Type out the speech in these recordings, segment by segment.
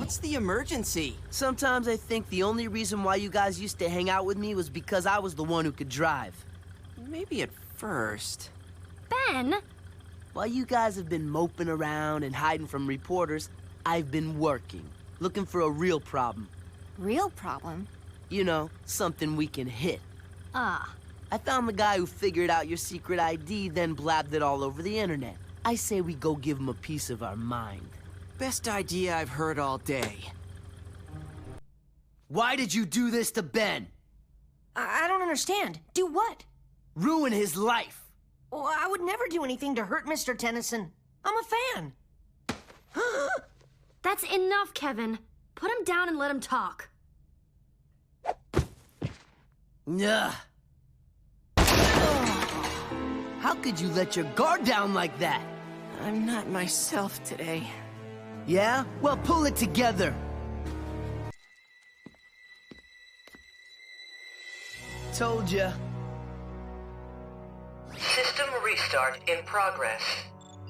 What's the emergency? Sometimes I think the only reason why you guys used to hang out with me was because I was the one who could drive. Maybe at first. Ben! While you guys have been moping around and hiding from reporters, I've been working, looking for a real problem. Real problem? You know, something we can hit. Ah. I found the guy who figured out your secret ID, then blabbed it all over the internet. I say we go give him a piece of our mind. Best idea I've heard all day. Why did you do this to Ben? I don't understand. Do what? Ruin his life. Well, I would never do anything to hurt Mr. Tennyson. I'm a fan. That's enough, Kevin. Put him down and let him talk. Ugh. How could you let your guard down like that? I'm not myself today. Yeah? Well, pull it together. Told ya. System restart in progress.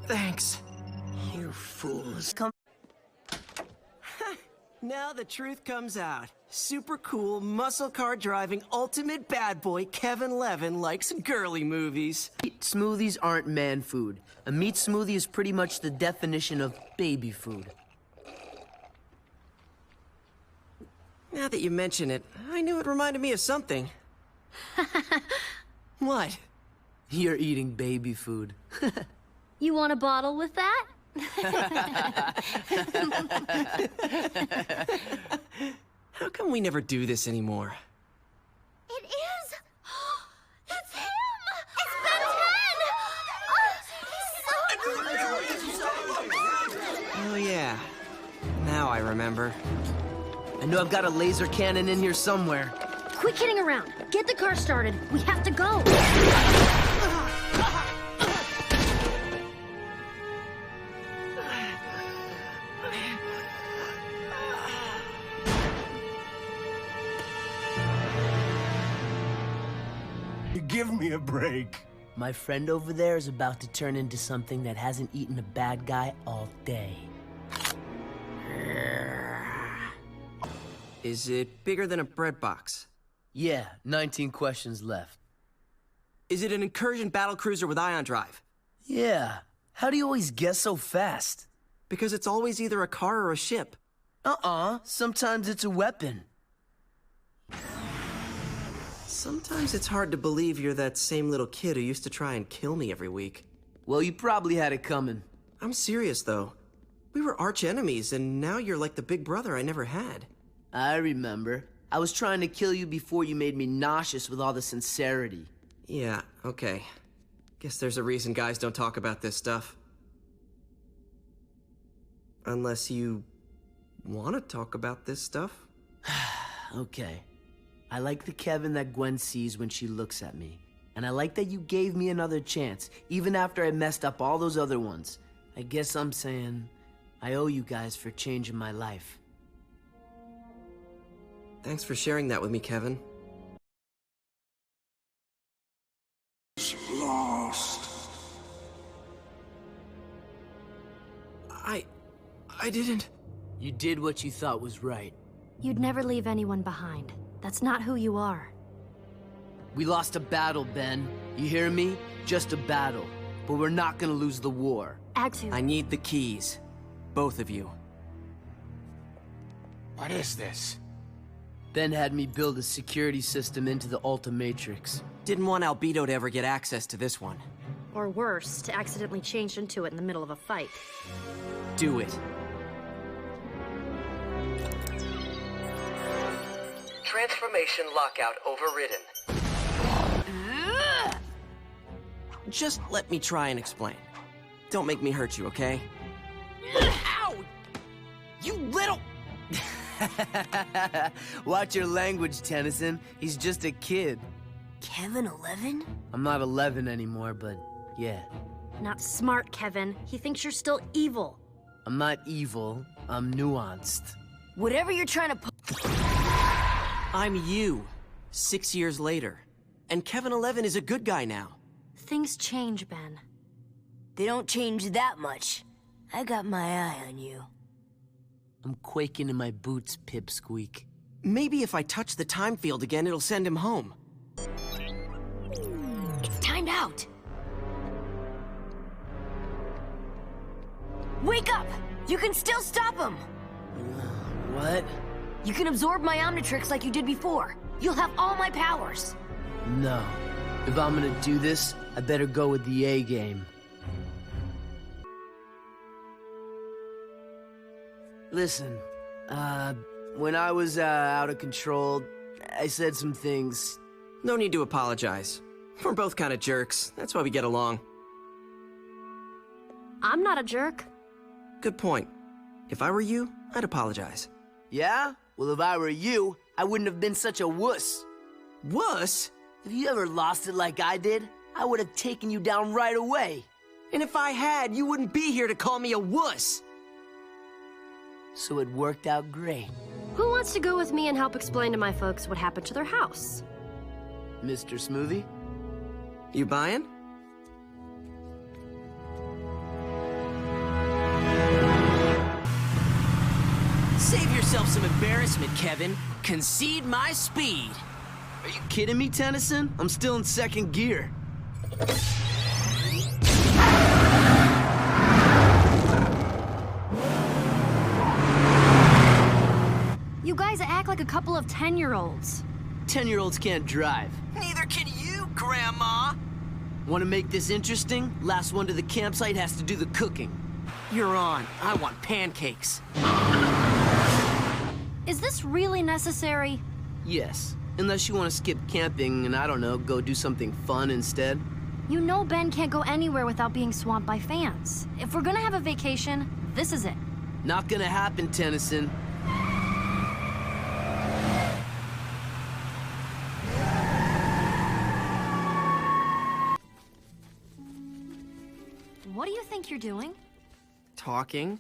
Thanks. You fools. Now the truth comes out. Super cool, muscle car driving, ultimate bad boy Kevin Levin likes girly movies. Smoothies aren't man food. A meat smoothie is pretty much the definition of baby food. Now that you mention it, I knew it reminded me of something. What? You're eating baby food. You want a bottle with that? How come we never do this anymore? It is! It's him! It's Ben 10! Oh yeah. Now I remember. I know I've got a laser cannon in here somewhere. Quit kidding around. Get the car started. We have to go. Give me a break. My friend over there is about to turn into something that hasn't eaten a bad guy all day. Is it bigger than a bread box? Yeah, 19 questions left. Is it an incursion battlecruiser with ion drive? Yeah. How do you always guess so fast? Because it's always either a car or a ship. Sometimes it's a weapon. Sometimes it's hard to believe you're that same little kid who used to try and kill me every week. Well, you probably had it coming. I'm serious, though. We were arch enemies, and now you're like the big brother I never had. I remember. I was trying to kill you before you made me nauseous with all the sincerity. Yeah, okay. Guess there's a reason guys don't talk about this stuff. Unless you want to talk about this stuff? Okay. I like the Kevin that Gwen sees when she looks at me. And I like that you gave me another chance, even after I messed up all those other ones. I guess I'm saying I owe you guys for changing my life. Thanks for sharing that with me, Kevin. Lost. I didn't... You did what you thought was right. You'd never leave anyone behind. That's not who you are. We lost a battle, Ben. You hear me? Just a battle. But we're not gonna lose the war. Agsu. I need the keys. Both of you. What is this? Ben had me build a security system into the Ultimatrix. Didn't want Albedo to ever get access to this one. Or worse, to accidentally change into it in the middle of a fight. Do it. Transformation lockout overridden. Just let me try and explain. Don't make me hurt you, okay? Ow! You little... Watch your language, Tennyson. He's just a kid. Kevin 11? I'm not 11 anymore, but yeah. Not smart, Kevin. He thinks you're still evil. I'm not evil. I'm nuanced. Whatever you're trying to I'm you, 6 years later. And Kevin 11 is a good guy now. Things change, Ben. They don't change that much. I got my eye on you. I'm quaking in my boots, Pipsqueak. Maybe if I touch the time field again, it'll send him home. It's timed out. Wake up! You can still stop him! What? You can absorb my Omnitrix like you did before. You'll have all my powers. No. If I'm gonna do this, I better go with the A game. Listen, when I was out of control, I said some things. No need to apologize. We're both kind of jerks. That's why we get along. I'm not a jerk. Good point. If I were you, I'd apologize. Yeah? Well, if I were you, I wouldn't have been such a wuss. Wuss? If you ever lost it like I did, I would have taken you down right away. And if I had, you wouldn't be here to call me a wuss. So it worked out great. Who wants to go with me and help explain to my folks what happened to their house? Mr. Smoothie? You buying? Save yourself some embarrassment, Kevin. Concede my speed. Are you kidding me, Tennyson? I'm still in second gear. You guys act like a couple of 10-year-olds. 10-year-olds can't drive. Neither can you, Grandma. Want to make this interesting? Last one to the campsite has to do the cooking. You're on. I want pancakes. Is this really necessary? Yes. Unless you want to skip camping and, I don't know, go do something fun instead. You know Ben can't go anywhere without being swamped by fans. If we're gonna have a vacation, this is it. Not gonna happen, Tennyson. What do you think you're doing? Talking?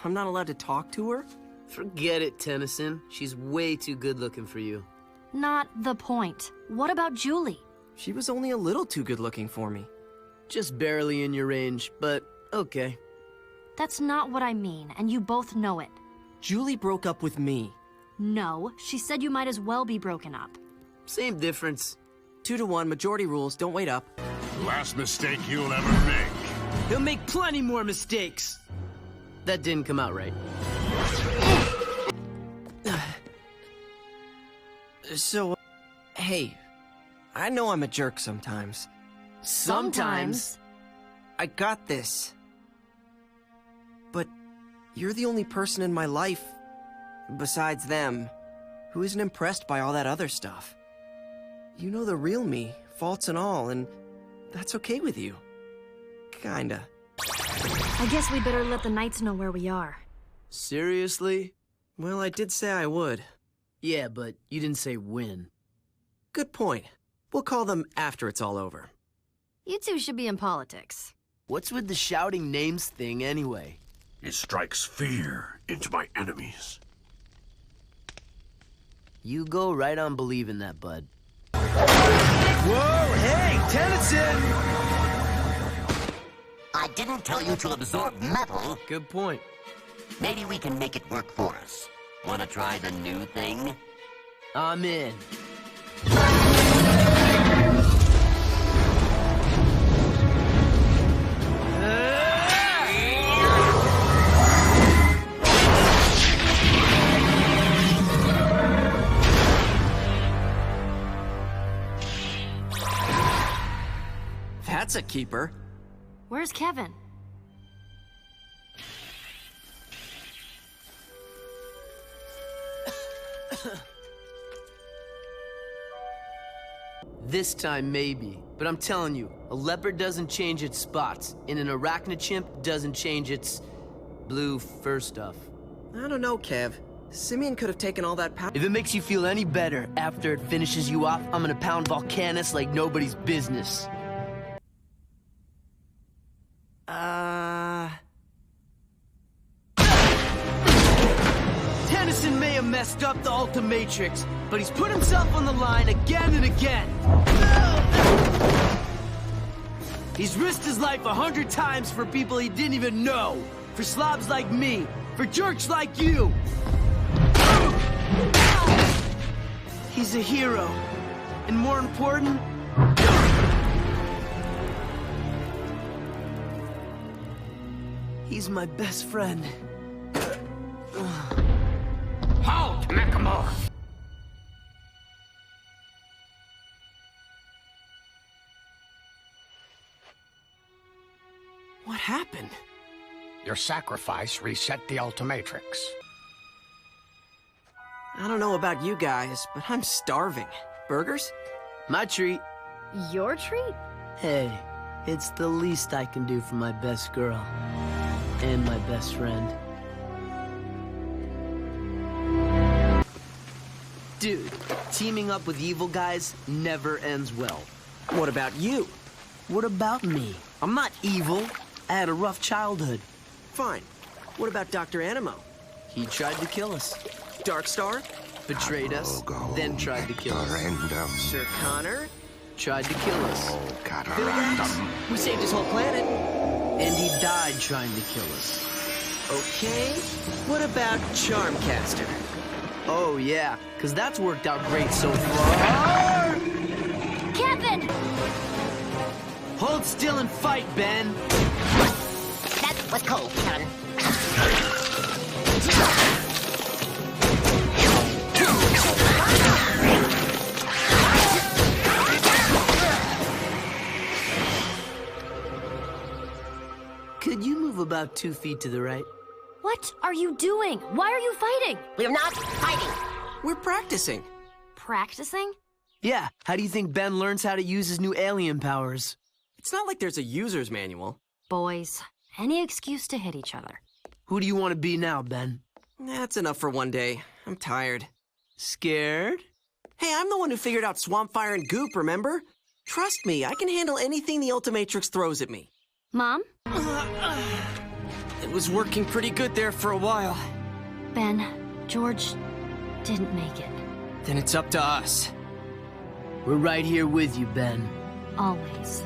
I'm not allowed to talk to her? Forget it, Tennyson. She's way too good looking for you. Not the point. What about Julie? She was only a little too good looking for me. Just barely in your range, but okay. That's not what I mean, and you both know it. Julie broke up with me. No, she said you might as well be broken up. Same difference. 2-to-1, majority rules, don't wait up. Last mistake you'll ever make. He'll make plenty more mistakes. That didn't come out right. So, hey, I know I'm a jerk sometimes. Sometimes. I got this. But you're the only person in my life, besides them, who isn't impressed by all that other stuff. You know the real me, faults and all, and that's okay with you. Kinda. I guess we better let the Knights know where we are. Seriously? Well, I did say I would. Yeah, but you didn't say when. Good point. We'll call them after it's all over. You two should be in politics. What's with the shouting names thing anyway? It strikes fear into my enemies. You go right on believing that, bud. Whoa, hey, Tennyson! I didn't tell you to absorb metal. Good point. Maybe we can make it work for us. Wanna try the new thing? I'm in. That's a keeper. Where's Kevin? This time, maybe. But I'm telling you, a leopard doesn't change its spots, and an arachnochimp doesn't change its blue fur stuff. I don't know, Kev. Simeon could have taken all that power. If it makes you feel any better after it finishes you off, I'm gonna pound Volcanus like nobody's business. Tennyson may have messed up the Ultimatrix, but he's put himself on the line again and again. He's risked his life 100 times for people he didn't even know. For slobs like me. For jerks like you! He's a hero. And more important... he's my best friend. Halt, Nakamura! What happened? Your sacrifice reset the Ultimatrix. I don't know about you guys, but I'm starving. Burgers? My treat. Your treat? Hey, it's the least I can do for my best girl. And my best friend. Dude, teaming up with evil guys never ends well. What about you? What about me? I'm not evil. I had a rough childhood. Fine. What about Dr. Animo? He tried to kill us. Darkstar? Betrayed us, then tried to kill us. Sir Connor? Tried to kill us. We saved his whole planet. And he died trying to kill us. Okay. What about Charmcaster? Oh yeah, because that's worked out great so far. Kevin! Hold still and fight, Ben. That was cold, Kevin. Could you move about 2 feet to the right? What are you doing? Why are you fighting? We're not fighting. We're practicing. Practicing? Yeah, how do you think Ben learns how to use his new alien powers? It's not like there's a user's manual. Boys, any excuse to hit each other. Who do you want to be now, Ben? That's enough for one day. I'm tired. Scared? Hey, I'm the one who figured out swamp fire and goop, remember? Trust me, I can handle anything the Ultimatrix throws at me. Mom? It was working pretty good there for a while. Ben, George didn't make it. Then it's up to us. We're right here with you, Ben. Always.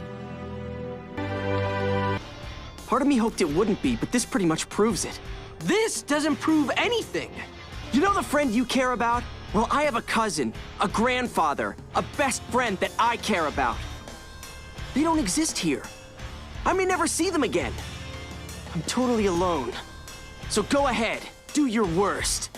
Part of me hoped it wouldn't be, but this pretty much proves it. This doesn't prove anything. You know the friend you care about? Well, I have a cousin, a grandfather, a best friend that I care about. They don't exist here. I may never see them again. I'm totally alone. So go ahead, do your worst.